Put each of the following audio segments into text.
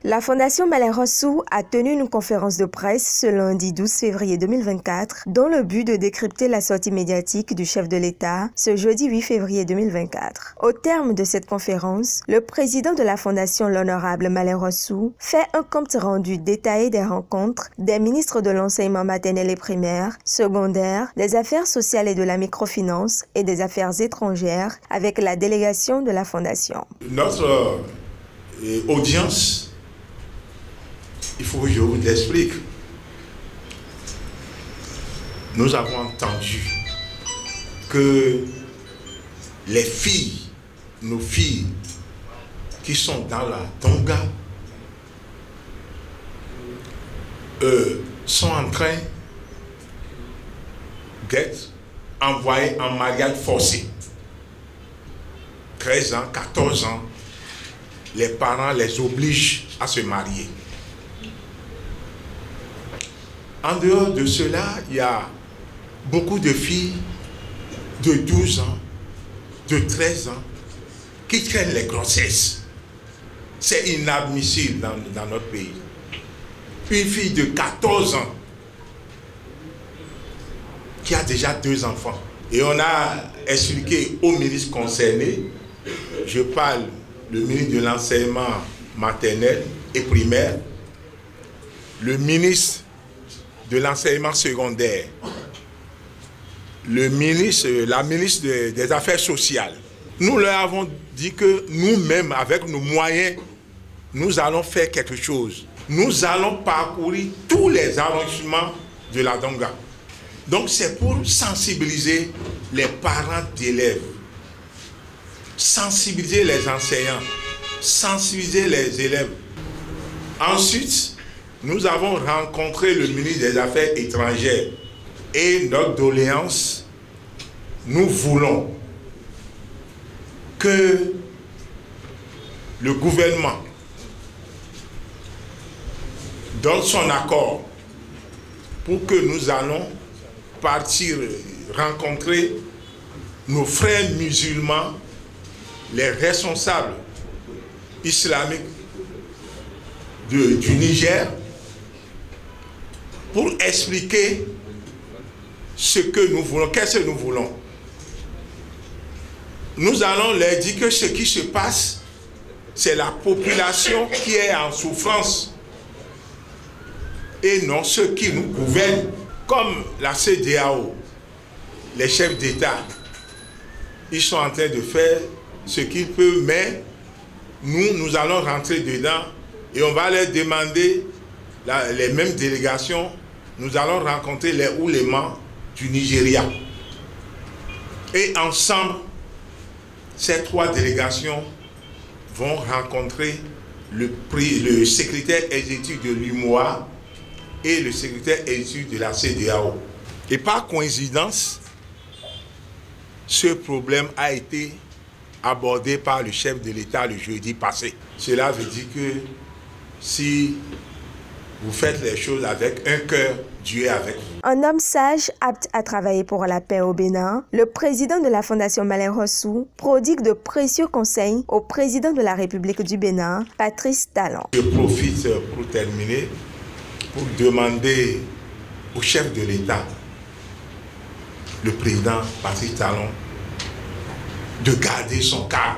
La Fondation Malherossoux a tenu une conférence de presse ce lundi 12 février 2024 dans le but de décrypter la sortie médiatique du chef de l'État ce jeudi 8 février 2024. Au terme de cette conférence, le président de la Fondation, l'honorable Malherossoux, fait un compte rendu détaillé des rencontres des ministres de l'enseignement maternel et primaire, secondaire, des affaires sociales et de la microfinance et des affaires étrangères avec la délégation de la Fondation. Notre audience, il faut que je vous l'explique. Nous avons entendu que les filles, nos filles qui sont dans la Tonga, sont en train d'être envoyées en mariage forcé. 13 ans, 14 ans, les parents les obligent à se marier. En dehors de cela, il y a beaucoup de filles de 12 ans, de 13 ans, qui traînent les grossesses. C'est inadmissible dans notre pays. Une fille de 14 ans qui a déjà 2 enfants. Et on a expliqué aux ministres concernés, je parle le ministre de l'enseignement maternel et primaire, le ministre de l'enseignement secondaire, la ministre des Affaires sociales. Nous leur avons dit que nous-mêmes, avec nos moyens, nous allons faire quelque chose. Nous allons parcourir tous les arrondissements de la Tonga. Donc c'est pour sensibiliser les parents d'élèves, sensibiliser les enseignants, sensibiliser les élèves. Ensuite, nous avons rencontré le ministre des Affaires étrangères et notre doléance, nous voulons que le gouvernement donne son accord pour que nous allons partir rencontrer nos frères musulmans, les responsables islamiques du Niger, pour expliquer ce que nous voulons, qu'est-ce que nous voulons. Nous allons leur dire que ce qui se passe, c'est la population qui est en souffrance et non ceux qui nous gouvernent, comme la CEDEAO, les chefs d'État. Ils sont en train de faire ce qu'ils peuvent, mais nous allons rentrer dedans et on va leur demander les mêmes délégations. Nous allons rencontrer les oulémas du Nigeria. Et ensemble, ces 3 délégations vont rencontrer le secrétaire exécutif de l'UMOA et le secrétaire exécutif de la CEDEAO. Et par coïncidence, ce problème a été abordé par le chef de l'État le jeudi passé. Cela veut dire que si vous faites les choses avec un cœur, Dieu est avec vous. Un homme sage, apte à travailler pour la paix au Bénin, le président de la Fondation Malherossoux prodigue de précieux conseils au président de la République du Bénin, Patrice Talon. Je profite pour terminer, pour demander au chef de l'État, le président Patrice Talon, de garder son calme.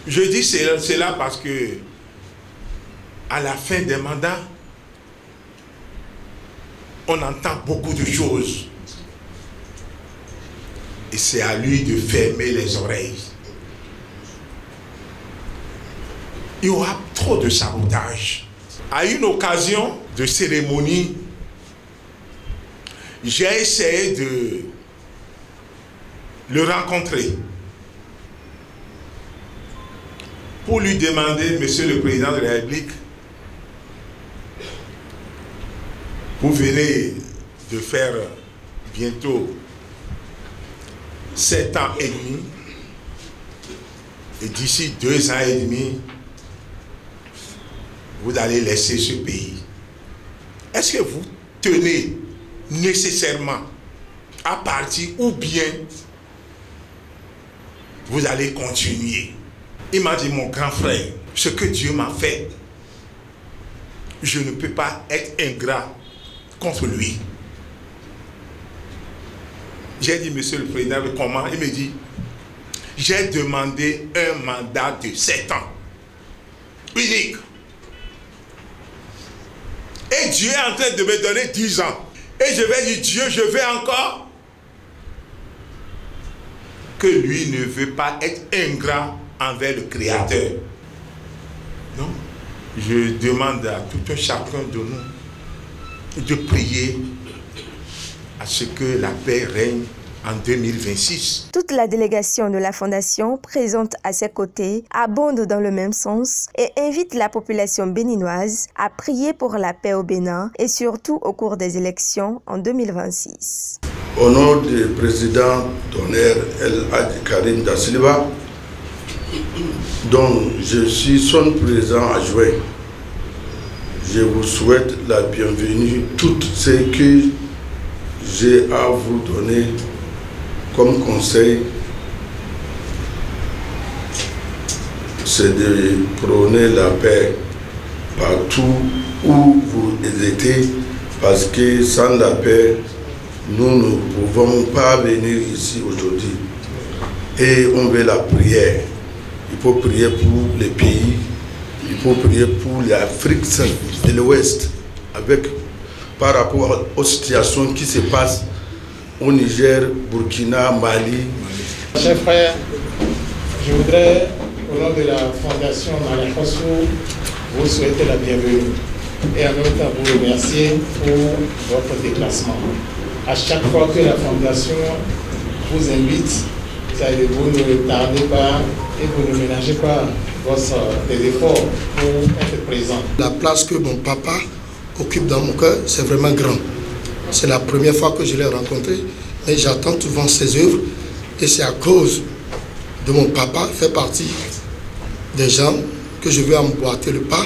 Je dis cela parce que à la fin des mandats, on entend beaucoup de choses. Et c'est à lui de fermer les oreilles. Il y aura trop de sabotage. À une occasion de cérémonie, j'ai essayé de le rencontrer pour lui demander, Monsieur le Président de la République, vous venez de faire bientôt 7 ans et demi, et d'ici 2 ans et demi, vous allez laisser ce pays. Est-ce que vous tenez nécessairement à partir ou bien vous allez continuer? Il m'a dit, mon grand frère, ce que Dieu m'a fait, je ne peux pas être ingrat contre lui. J'ai dit, monsieur le président, comment? Il me dit, j'ai demandé un mandat de 7 ans. Unique. Et Dieu est en train de me donner 10 ans. Et je vais dire, Dieu, je veux encore que lui ne veut pas être ingrat envers le Créateur. Donc, je demande à tout un chacun de nous de prier à ce que la paix règne en 2026. Toute la délégation de la Fondation présente à ses côtés abonde dans le même sens et invite la population béninoise à prier pour la paix au Bénin et surtout au cours des élections en 2026. Au nom du président d'honneur El Hadji Karim Da Silva, dont je suis son président adjoint, je vous souhaite la bienvenue. Tout ce que j'ai à vous donner comme conseil, c'est de prôner la paix partout où vous êtes, parce que sans la paix, nous ne pouvons pas venir ici aujourd'hui. Et on veut la prière. Il faut prier pour les pays, il faut prier pour l'Afrique de l'Ouest, par rapport aux situations qui se passent au Niger, Burkina, Mali. Chers frères, je voudrais, au nom de la Fondation Maria Fossou, vous souhaiter la bienvenue et en même temps vous remercier pour votre déplacement. À chaque fois que la Fondation vous invite, vous ne tardez pas et vous ne ménagez pas des efforts pour être présent. La place que mon papa occupe dans mon cœur, c'est vraiment grand. C'est la première fois que je l'ai rencontré, mais j'attends souvent ses œuvres et c'est à cause de mon papa, fait partie des gens que je veux emboîter le pas